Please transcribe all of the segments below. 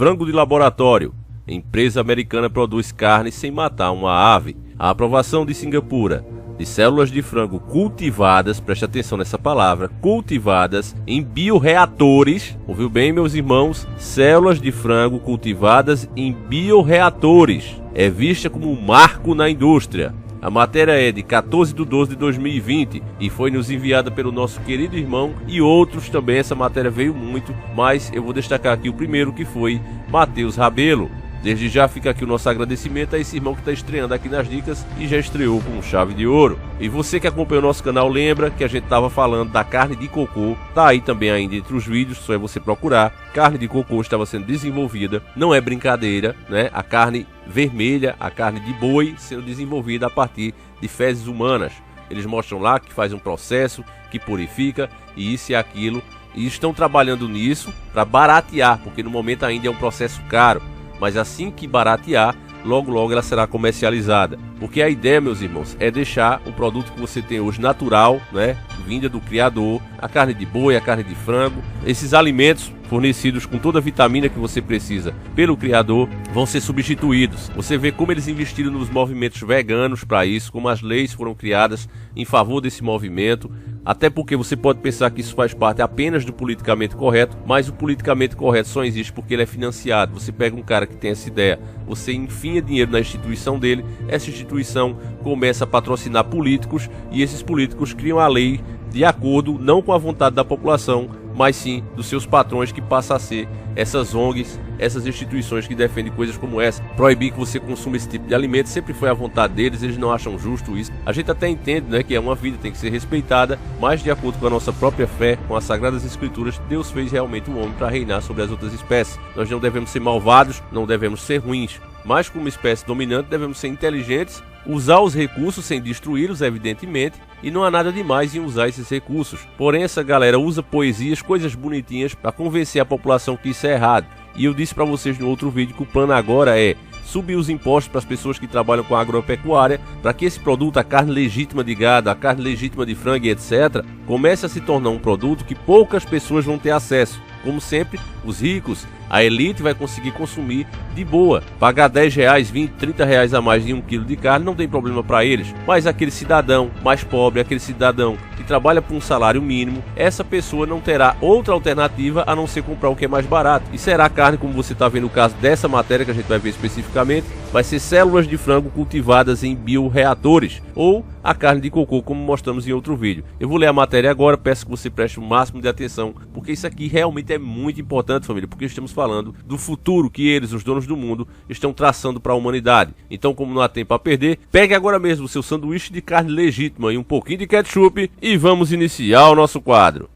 Frango de laboratório. Empresa americana produz carne sem matar uma ave. A aprovação de Singapura de células de frango cultivadas, preste atenção nessa palavra, cultivadas em bioreatores, ouviu bem, meus irmãos? Células de frango cultivadas em bioreatores. É vista como um marco na indústria. A matéria é de 14/12/2020 e foi nos enviada pelo nosso querido irmão e outros também. Essa matéria veio muito, mas eu vou destacar aqui o primeiro, que foi Matheus Rabelo. Desde já fica aqui o nosso agradecimento a esse irmão que está estreando aqui nas dicas e já estreou com chave de ouro. E você que acompanha o nosso canal lembra que a gente estava falando da carne de cocô, tá aí também ainda entre os vídeos, só é você procurar. Carne de cocô estava sendo desenvolvida, não é brincadeira, né? A carne vermelha, a carne de boi sendo desenvolvida a partir de fezes humanas. Eles mostram lá que faz um processo, que purifica e isso e aquilo. E estão trabalhando nisso para baratear, porque no momento ainda é um processo caro. Mas assim que baratear, logo logo ela será comercializada. Porque a ideia, meus irmãos, é deixar o produto que você tem hoje natural, né? Vinda do criador, a carne de boi, a carne de frango. Esses alimentos fornecidos com toda a vitamina que você precisa pelo criador vão ser substituídos. Você vê como eles investiram nos movimentos veganos para isso, como as leis foram criadas em favor desse movimento. Até porque você pode pensar que isso faz parte apenas do politicamente correto, mas o politicamente correto só existe porque ele é financiado. Você pega um cara que tem essa ideia, você enfia dinheiro na instituição dele, essa instituição começa a patrocinar políticos e esses políticos criam a lei de acordo não com a vontade da população, mas sim dos seus patrões, que passa a ser essas ONGs, essas instituições que defendem coisas como essa. Proibir que você consuma esse tipo de alimento sempre foi a vontade deles, eles não acham justo isso. A gente até entende, né, que é uma vida, tem que ser respeitada, mas de acordo com a nossa própria fé, com as Sagradas Escrituras, Deus fez realmente o homem para reinar sobre as outras espécies. Nós não devemos ser malvados, não devemos ser ruins, mas como espécie dominante devemos ser inteligentes, usar os recursos sem destruí-los, evidentemente, e não há nada demais em usar esses recursos. Porém, essa galera usa poesias, coisas bonitinhas para convencer a população que isso é errado. E eu disse para vocês no outro vídeo que o plano agora é subir os impostos para as pessoas que trabalham com agropecuária, para que esse produto, a carne legítima de gado, a carne legítima de frango e etc., comece a se tornar um produto que poucas pessoas vão ter acesso. Como sempre, os ricos, a elite vai conseguir consumir de boa. Pagar 10 reais, 20, 30 reais a mais de 1 quilo de carne não tem problema para eles. Mas aquele cidadão mais pobre, aquele cidadão que trabalha por um salário mínimo, essa pessoa não terá outra alternativa a não ser comprar o que é mais barato. E será a carne, como você está vendo no caso dessa matéria que a gente vai ver especificamente, vai ser células de frango cultivadas em bioreatores, ou a carne de cocô, como mostramos em outro vídeo. Eu vou ler a matéria agora, peço que você preste o máximo de atenção, porque isso aqui realmente é muito importante, família, porque estamos falando do futuro que eles, os donos do mundo, estão traçando para a humanidade. Então, como não há tempo a perder, pegue agora mesmo o seu sanduíche de carne legítima e um pouquinho de ketchup e vamos iniciar o nosso quadro.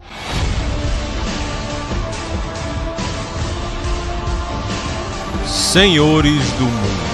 Senhores do mundo.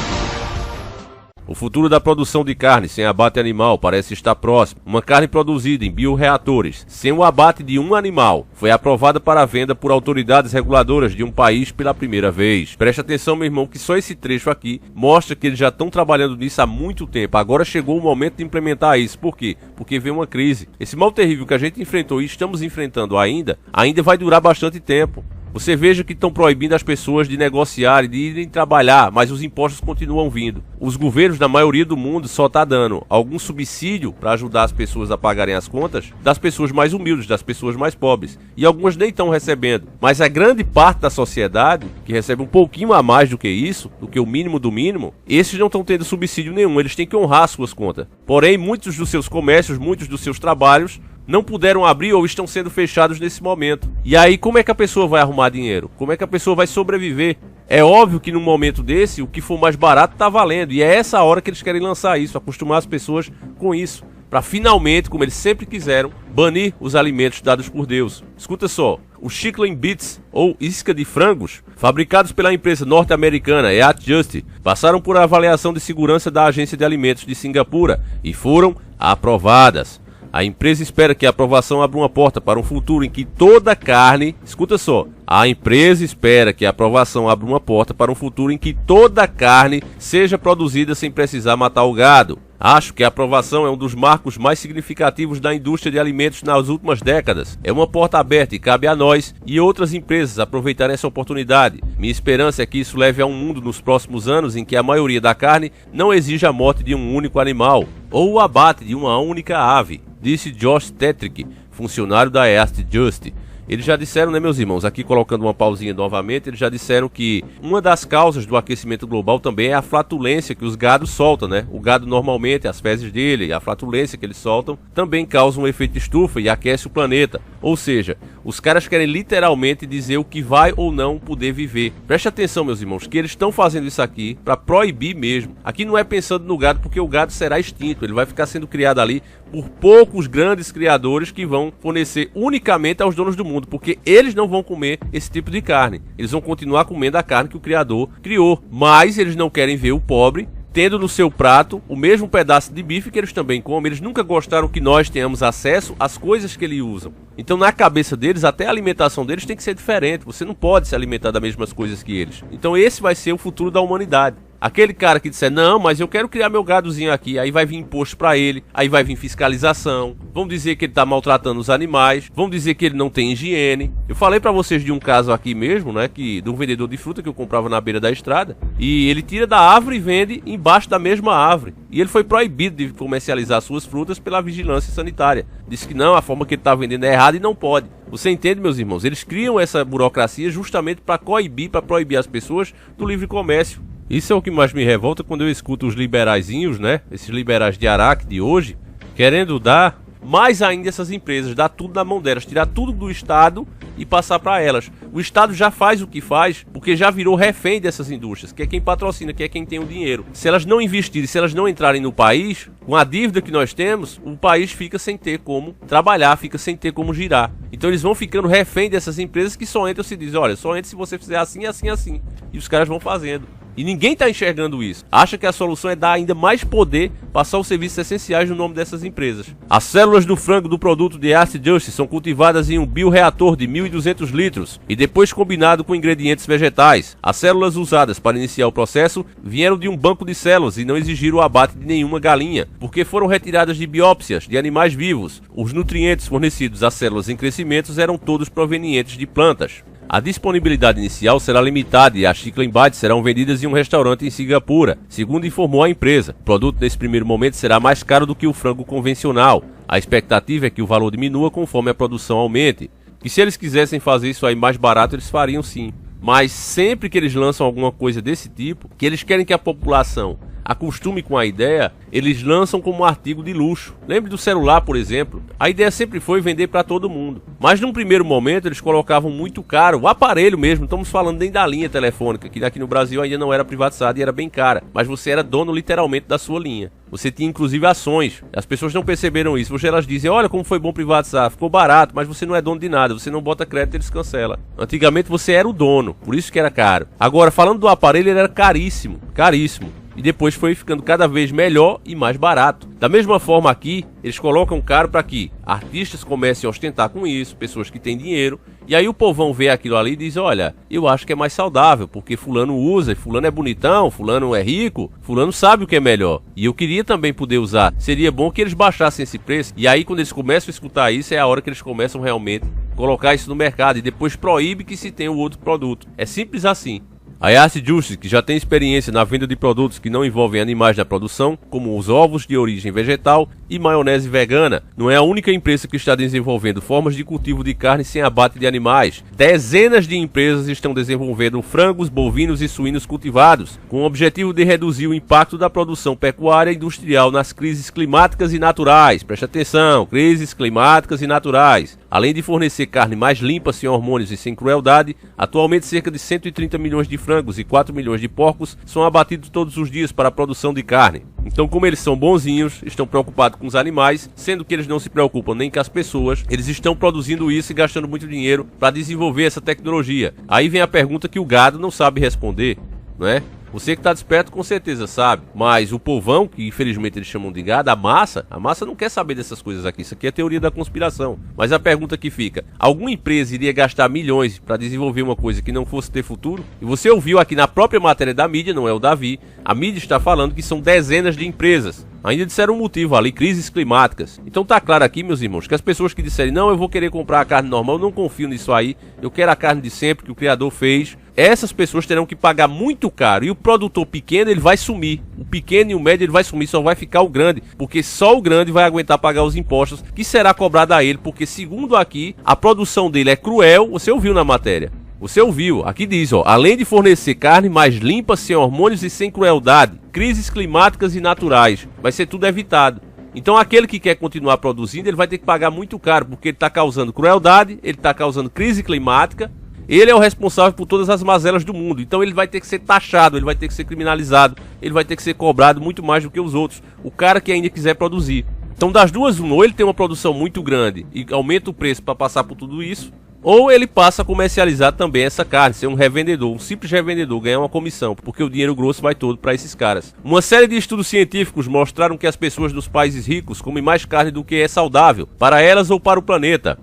O futuro da produção de carne sem abate animal parece estar próximo. Uma carne produzida em bioreatores, sem o abate de um animal, foi aprovada para venda por autoridades reguladoras de um país pela primeira vez. Preste atenção, meu irmão, que só esse trecho aqui mostra que eles já estão trabalhando nisso há muito tempo. Agora chegou o momento de implementar isso. Por quê? Porque veio uma crise. Esse mal terrível que a gente enfrentou e estamos enfrentando ainda vai durar bastante tempo. Você veja que estão proibindo as pessoas de negociar e de irem trabalhar, mas os impostos continuam vindo. Os governos, na maioria do mundo, só estão dando algum subsídio para ajudar as pessoas a pagarem as contas das pessoas mais humildes, das pessoas mais pobres. E algumas nem estão recebendo. Mas a grande parte da sociedade, que recebe um pouquinho a mais do que isso, do que o mínimo do mínimo, esses não estão tendo subsídio nenhum, eles têm que honrar as suas contas. Porém, muitos dos seus comércios, muitos dos seus trabalhos não puderam abrir ou estão sendo fechados nesse momento. E aí, como é que a pessoa vai arrumar dinheiro? Como é que a pessoa vai sobreviver? É óbvio que num momento desse, o que for mais barato tá valendo. E é essa hora que eles querem lançar isso, acostumar as pessoas com isso. Para finalmente, como eles sempre quiseram, banir os alimentos dados por Deus. Escuta só, os Chicken Bits, ou isca de frangos, fabricados pela empresa norte-americana Eat Just, passaram por avaliação de segurança da Agência de Alimentos de Singapura e foram aprovadas. A empresa espera que a aprovação abra uma porta para um futuro em que toda carne, escuta só, A empresa espera que a aprovação abra uma porta para um futuro em que toda a carne seja produzida sem precisar matar o gado. Acho que a aprovação é um dos marcos mais significativos da indústria de alimentos nas últimas décadas. É uma porta aberta e cabe a nós e outras empresas aproveitarem essa oportunidade. Minha esperança é que isso leve a um mundo nos próximos anos em que a maioria da carne não exija a morte de um único animal ou o abate de uma única ave, disse Josh Tetrick, funcionário da Earth Just. Eles já disseram, né, meus irmãos, aqui colocando uma pausinha novamente, eles já disseram que uma das causas do aquecimento global também é a flatulência que os gados soltam, né? O gado normalmente, as fezes dele, a flatulência que eles soltam, também causa um efeito estufa e aquece o planeta. Ou seja, os caras querem literalmente dizer o que vai ou não poder viver. Preste atenção, meus irmãos, que eles estão fazendo isso aqui para proibir mesmo. Aqui não é pensando no gado, porque o gado será extinto, ele vai ficar sendo criado ali por poucos grandes criadores que vão fornecer unicamente aos donos do mundo, porque eles não vão comer esse tipo de carne. Eles vão continuar comendo a carne que o criador criou, mas eles não querem ver o pobre tendo no seu prato o mesmo pedaço de bife que eles também comem. Eles nunca gostaram que nós tenhamos acesso às coisas que eles usam. Então, na cabeça deles, até a alimentação deles tem que ser diferente. Você não pode se alimentar das mesmas coisas que eles. Então, esse vai ser o futuro da humanidade. Aquele cara que disser, não, mas eu quero criar meu gadozinho aqui, aí vai vir imposto pra ele, aí vai vir fiscalização, vão dizer que ele tá maltratando os animais, vão dizer que ele não tem higiene. Eu falei pra vocês de um caso aqui mesmo, né, de um vendedor de fruta que eu comprava na beira da estrada, e ele tira da árvore e vende embaixo da mesma árvore. E ele foi proibido de comercializar suas frutas pela vigilância sanitária. Disse que não, a forma que ele tá vendendo é errada e não pode. Você entende, meus irmãos? Eles criam essa burocracia justamente para proibir as pessoas do livre comércio. Isso é o que mais me revolta quando eu escuto os liberaizinhos, né? Esses liberais de Araque de hoje, querendo dar mais ainda essas empresas, dar tudo na mão delas, tirar tudo do Estado e passar para elas. O Estado já faz o que faz, porque já virou refém dessas indústrias, que é quem patrocina, que é quem tem o dinheiro. Se elas não investirem, se elas não entrarem no país, com a dívida que nós temos, o país fica sem ter como trabalhar, fica sem ter como girar. Então eles vão ficando refém dessas empresas que só entram se diz, olha, só entra se você fizer assim, assim, assim. E os caras vão fazendo. E ninguém está enxergando isso. Acha que a solução é dar ainda mais poder, passar os serviços essenciais no nome dessas empresas. As células do frango do produto de Earth Just são cultivadas em um bioreator de 1.200 litros e depois combinado com ingredientes vegetais. As células usadas para iniciar o processo vieram de um banco de células e não exigiram o abate de nenhuma galinha, porque foram retiradas de biópsias de animais vivos. Os nutrientes fornecidos às células em crescimento eram todos provenientes de plantas. A disponibilidade inicial será limitada e as chicken bites serão vendidas em um restaurante em Singapura, segundo informou a empresa. O produto nesse primeiro momento será mais caro do que o frango convencional. A expectativa é que o valor diminua conforme a produção aumente. E se eles quisessem fazer isso aí mais barato, eles fariam sim. Mas sempre que eles lançam alguma coisa desse tipo, que eles querem que a população acostume com a ideia, eles lançam como um artigo de luxo. Lembre do celular, por exemplo. A ideia sempre foi vender para todo mundo. Mas num primeiro momento eles colocavam muito caro o aparelho mesmo. Estamos falando nem da linha telefônica, que aqui no Brasil ainda não era privatizada e era bem cara. Mas você era dono literalmente da sua linha. Você tinha inclusive ações. As pessoas não perceberam isso. Hoje elas dizem, olha como foi bom privatizar, ficou barato, mas você não é dono de nada. Você não bota crédito, eles cancelam. Antigamente você era o dono, por isso que era caro. Agora, falando do aparelho, ele era caríssimo, caríssimo. E depois foi ficando cada vez melhor e mais barato. Da mesma forma aqui, eles colocam caro para que artistas comecem a ostentar com isso, pessoas que têm dinheiro. E aí o povão vê aquilo ali e diz, olha, eu acho que é mais saudável, porque fulano usa, fulano é bonitão, fulano é rico, fulano sabe o que é melhor. E eu queria também poder usar. Seria bom que eles baixassem esse preço. E aí quando eles começam a escutar isso, é a hora que eles começam realmente a colocar isso no mercado. E depois proíbe que se tenha o outro produto. É simples assim. A Earth Just, que já tem experiência na venda de produtos que não envolvem animais na produção, como os ovos de origem vegetal e maionese vegana, não é a única empresa que está desenvolvendo formas de cultivo de carne sem abate de animais. Dezenas de empresas estão desenvolvendo frangos, bovinos e suínos cultivados, com o objetivo de reduzir o impacto da produção pecuária e industrial nas crises climáticas e naturais. Preste atenção, crises climáticas e naturais. Além de fornecer carne mais limpa, sem hormônios e sem crueldade, atualmente cerca de 130 milhões de frangos e 4 milhões de porcos são abatidos todos os dias para a produção de carne. Então, como eles são bonzinhos, estão preocupados com os animais, sendo que eles não se preocupam nem com as pessoas, eles estão produzindo isso e gastando muito dinheiro para desenvolver essa tecnologia. Aí vem a pergunta que o gado não sabe responder, não é? Você que tá desperto com certeza sabe. Mas o povão, que infelizmente eles chamam de gado, a massa não quer saber dessas coisas aqui. Isso aqui é teoria da conspiração. Mas a pergunta que fica: alguma empresa iria gastar milhões para desenvolver uma coisa que não fosse ter futuro? E você ouviu aqui na própria matéria da mídia, não é o Davi, a mídia está falando que são dezenas de empresas. Ainda disseram um motivo ali, crises climáticas. Então tá claro aqui, meus irmãos, que as pessoas que disserem, não, eu vou querer comprar a carne normal, eu não confio nisso aí, eu quero a carne de sempre que o criador fez, essas pessoas terão que pagar muito caro. E o produtor pequeno, ele vai sumir. O pequeno e o médio, ele vai sumir, só vai ficar o grande, porque só o grande vai aguentar pagar os impostos que será cobrado a ele, porque segundo aqui, a produção dele é cruel. Você ouviu na matéria. Você ouviu, aqui diz, ó, além de fornecer carne mais limpa, sem hormônios e sem crueldade, crises climáticas e naturais, vai ser tudo evitado. Então aquele que quer continuar produzindo, ele vai ter que pagar muito caro, porque ele está causando crueldade, ele está causando crise climática, ele é o responsável por todas as mazelas do mundo, então ele vai ter que ser taxado, ele vai ter que ser criminalizado, ele vai ter que ser cobrado muito mais do que os outros, o cara que ainda quiser produzir. Então das duas, ou ele tem uma produção muito grande e aumenta o preço para passar por tudo isso, ou ele passa a comercializar também essa carne, ser um revendedor, um simples revendedor, ganhar uma comissão, porque o dinheiro grosso vai todo para esses caras. Uma série de estudos científicos mostraram que as pessoas dos países ricos comem mais carne do que é saudável, para elas ou para o planeta.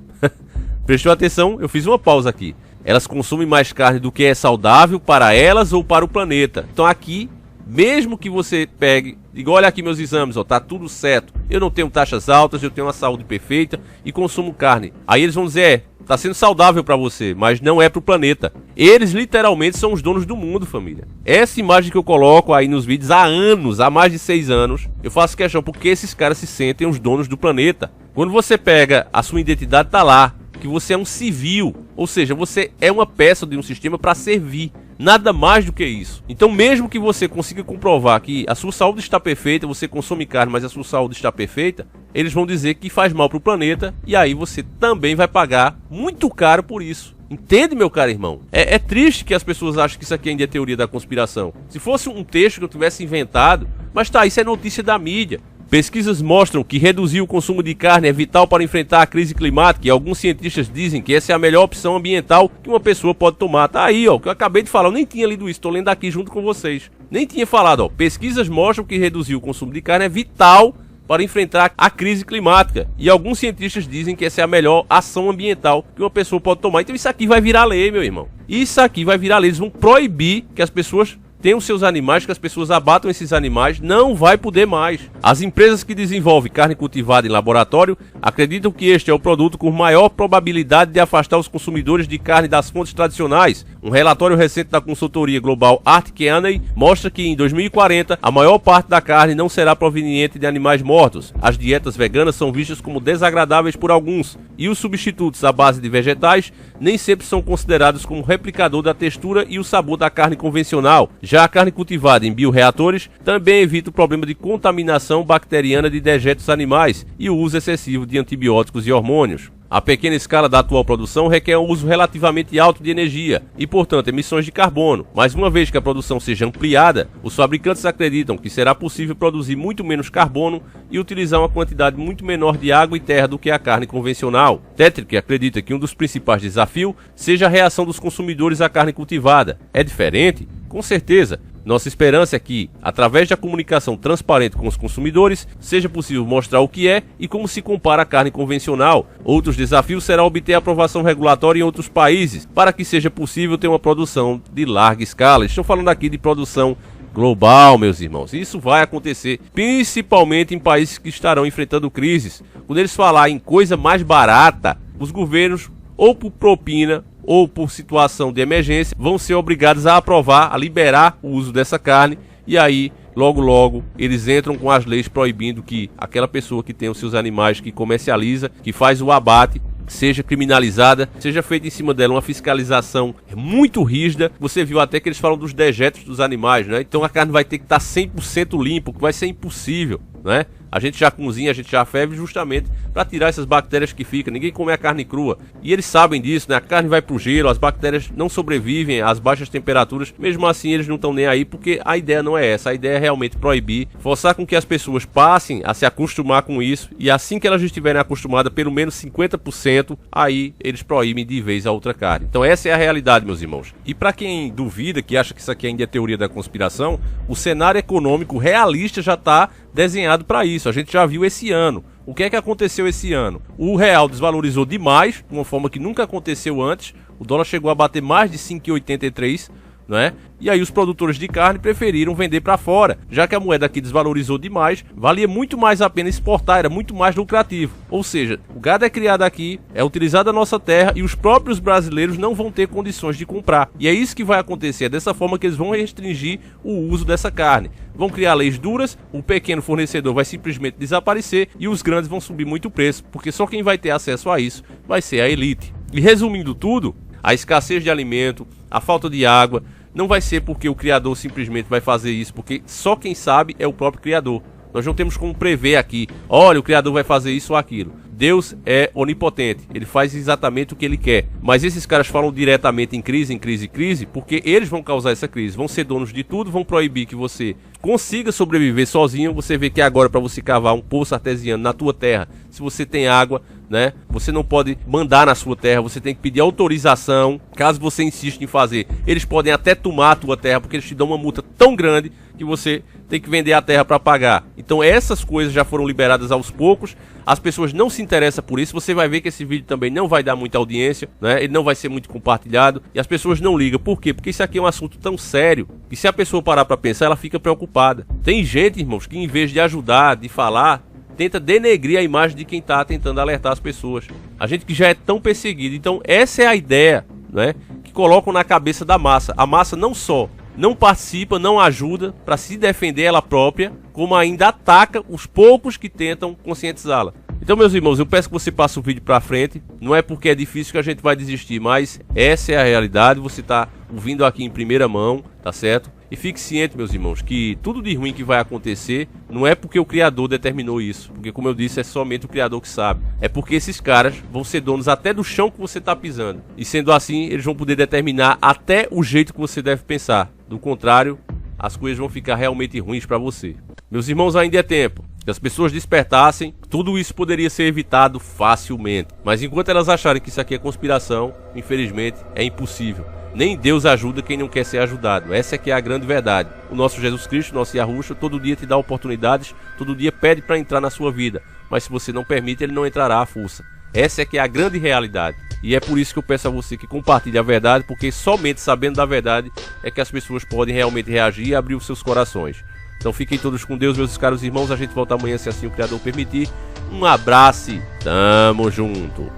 Prestou atenção? Eu fiz uma pausa aqui. Elas consomem mais carne do que é saudável para elas ou para o planeta. Então aqui, mesmo que você pegue, diga, olha aqui meus exames, ó, tá tudo certo, eu não tenho taxas altas, eu tenho uma saúde perfeita e consumo carne. Aí eles vão dizer, tá sendo saudável para você, mas não é para o planeta. Eles literalmente são os donos do mundo, família. Essa imagem que eu coloco aí nos vídeos há anos, há mais de 6 anos, eu faço questão porque esses caras se sentem os donos do planeta. Quando você pega a sua identidade, tá lá, que você é um civil, ou seja, você é uma peça de um sistema para servir. Nada mais do que isso. Então mesmo que você consiga comprovar que a sua saúde está perfeita, você consome carne, mas a sua saúde está perfeita, eles vão dizer que faz mal para o planeta, e aí você também vai pagar muito caro por isso. Entende, meu caro irmão? É triste que as pessoas achem que isso aqui ainda é teoria da conspiração. Se fosse um texto que eu tivesse inventado, mas tá, isso é notícia da mídia. Pesquisas mostram que reduzir o consumo de carne é vital para enfrentar a crise climática e alguns cientistas dizem que essa é a melhor opção ambiental que uma pessoa pode tomar. Tá aí, ó, o que eu acabei de falar, eu nem tinha lido isso, tô lendo aqui junto com vocês. Nem tinha falado, ó, pesquisas mostram que reduzir o consumo de carne é vital para enfrentar a crise climática. E alguns cientistas dizem que essa é a melhor ação ambiental que uma pessoa pode tomar. Então isso aqui vai virar lei, meu irmão. Isso aqui vai virar lei, eles vão proibir que as pessoas tenham seus animais, que as pessoas abatam esses animais, não vai poder mais. As empresas que desenvolvem carne cultivada em laboratório acreditam que este é o produto com maior probabilidade de afastar os consumidores de carne das fontes tradicionais. Um relatório recente da consultoria global Arctic Energy mostra que em 2040 a maior parte da carne não será proveniente de animais mortos. As dietas veganas são vistas como desagradáveis por alguns, e os substitutos à base de vegetais nem sempre são considerados como replicador da textura e o sabor da carne convencional. Já a carne cultivada em bioreatores também evita o problema de contaminação bacteriana de dejetos animais e o uso excessivo de antibióticos e hormônios. A pequena escala da atual produção requer um uso relativamente alto de energia e, portanto, emissões de carbono. Mas uma vez que a produção seja ampliada, os fabricantes acreditam que será possível produzir muito menos carbono e utilizar uma quantidade muito menor de água e terra do que a carne convencional. Tetrick acredita que um dos principais desafios seja a reação dos consumidores à carne cultivada. É diferente? Com certeza. Nossa esperança é que, através da comunicação transparente com os consumidores, seja possível mostrar o que é e como se compara a carne convencional. Outros desafios será obter aprovação regulatória em outros países, para que seja possível ter uma produção de larga escala. Estou falando aqui de produção global, meus irmãos. Isso vai acontecer principalmente em países que estarão enfrentando crises. Quando eles falarem em coisa mais barata, os governos, ou por propina, ou por situação de emergência, vão ser obrigados a aprovar, a liberar o uso dessa carne, e aí, logo, eles entram com as leis proibindo que aquela pessoa que tem os seus animais, que comercializa, que faz o abate, seja criminalizada, seja feita em cima dela uma fiscalização muito rígida. Você viu até que eles falam dos dejetos dos animais, né? Então a carne vai ter que estar 100% limpa, que vai ser impossível. né? A gente já cozinha, a gente já ferve justamente para tirar essas bactérias que ficam. Ninguém come a carne crua. E eles sabem disso, né? A carne vai pro gelo, as bactérias não sobrevivem às baixas temperaturas. Mesmo assim, eles não estão nem aí, porque a ideia não é essa. A ideia é realmente proibir, forçar com que as pessoas passem a se acostumar com isso. E assim que elas estiverem acostumadas, pelo menos 50%, aí eles proíbem de vez a outra carne. Então essa é a realidade, meus irmãos. E para quem duvida, que acha que isso aqui ainda é teoria da conspiração, o cenário econômico realista já está desenhado para isso. A gente já viu esse ano. O que é que aconteceu esse ano? O real desvalorizou demais, de uma forma que nunca aconteceu antes. O dólar chegou a bater mais de 5,83, né? E aí os produtores de carne preferiram vender para fora, já que a moeda aqui desvalorizou demais, valia muito mais a pena exportar, era muito mais lucrativo. Ou seja, o gado é criado aqui, é utilizado na nossa terra e os próprios brasileiros não vão ter condições de comprar. E é isso que vai acontecer, é dessa forma que eles vão restringir o uso dessa carne. Vão criar leis duras, o pequeno fornecedor vai simplesmente desaparecer e os grandes vão subir muito o preço, porque só quem vai ter acesso a isso vai ser a elite. E resumindo tudo, a escassez de alimento, a falta de água, não vai ser porque o criador simplesmente vai fazer isso, porque só quem sabe é o próprio criador. Nós não temos como prever aqui, olha, o criador vai fazer isso ou aquilo. Deus é onipotente, ele faz exatamente o que ele quer. Mas esses caras falam diretamente em crise, porque eles vão causar essa crise, vão ser donos de tudo, vão proibir que você consiga sobreviver sozinho. Você vê que agora, para você cavar um poço artesiano na tua terra, se você tem água, né, você não pode mandar na sua terra, você tem que pedir autorização. Caso você insista em fazer, eles podem até tomar a tua terra, porque eles te dão uma multa tão grande que você tem que vender a terra para pagar. Então essas coisas já foram liberadas aos poucos. As pessoas não se interessam por isso. Você vai ver que esse vídeo também não vai dar muita audiência, né? Ele não vai ser muito compartilhado e as pessoas não ligam. Por quê? Porque isso aqui é um assunto tão sério que se a pessoa parar para pensar, ela fica preocupada. Tem gente, irmãos, que em vez de ajudar, de falar, tenta denegrir a imagem de quem está tentando alertar as pessoas. A gente que já é tão perseguido. Então essa é a ideia, né, que colocam na cabeça da massa. A massa não só não participa, não ajuda para se defender ela própria, como ainda ataca os poucos que tentam conscientizá-la. Então, meus irmãos, eu peço que você passe o vídeo para frente. Não é porque é difícil que a gente vai desistir, mas essa é a realidade. Você está ouvindo aqui em primeira mão, tá certo? E fique ciente, meus irmãos, que tudo de ruim que vai acontecer não é porque o Criador determinou isso, porque, como eu disse, é somente o Criador que sabe. É porque esses caras vão ser donos até do chão que você está pisando. E sendo assim, eles vão poder determinar até o jeito que você deve pensar. Do contrário, as coisas vão ficar realmente ruins para você. Meus irmãos, ainda é tempo. Se as pessoas despertassem, tudo isso poderia ser evitado facilmente. Mas enquanto elas acharem que isso aqui é conspiração, infelizmente, é impossível. Nem Deus ajuda quem não quer ser ajudado. Essa é que é a grande verdade. O nosso Jesus Cristo, nosso Yahushua, todo dia te dá oportunidades, todo dia pede para entrar na sua vida. Mas se você não permite, ele não entrará à força. Essa é que é a grande realidade. E é por isso que eu peço a você que compartilhe a verdade, porque somente sabendo da verdade é que as pessoas podem realmente reagir e abrir os seus corações. Então fiquem todos com Deus, meus caros irmãos. A gente volta amanhã, se assim o Criador permitir. Um abraço, tamo junto.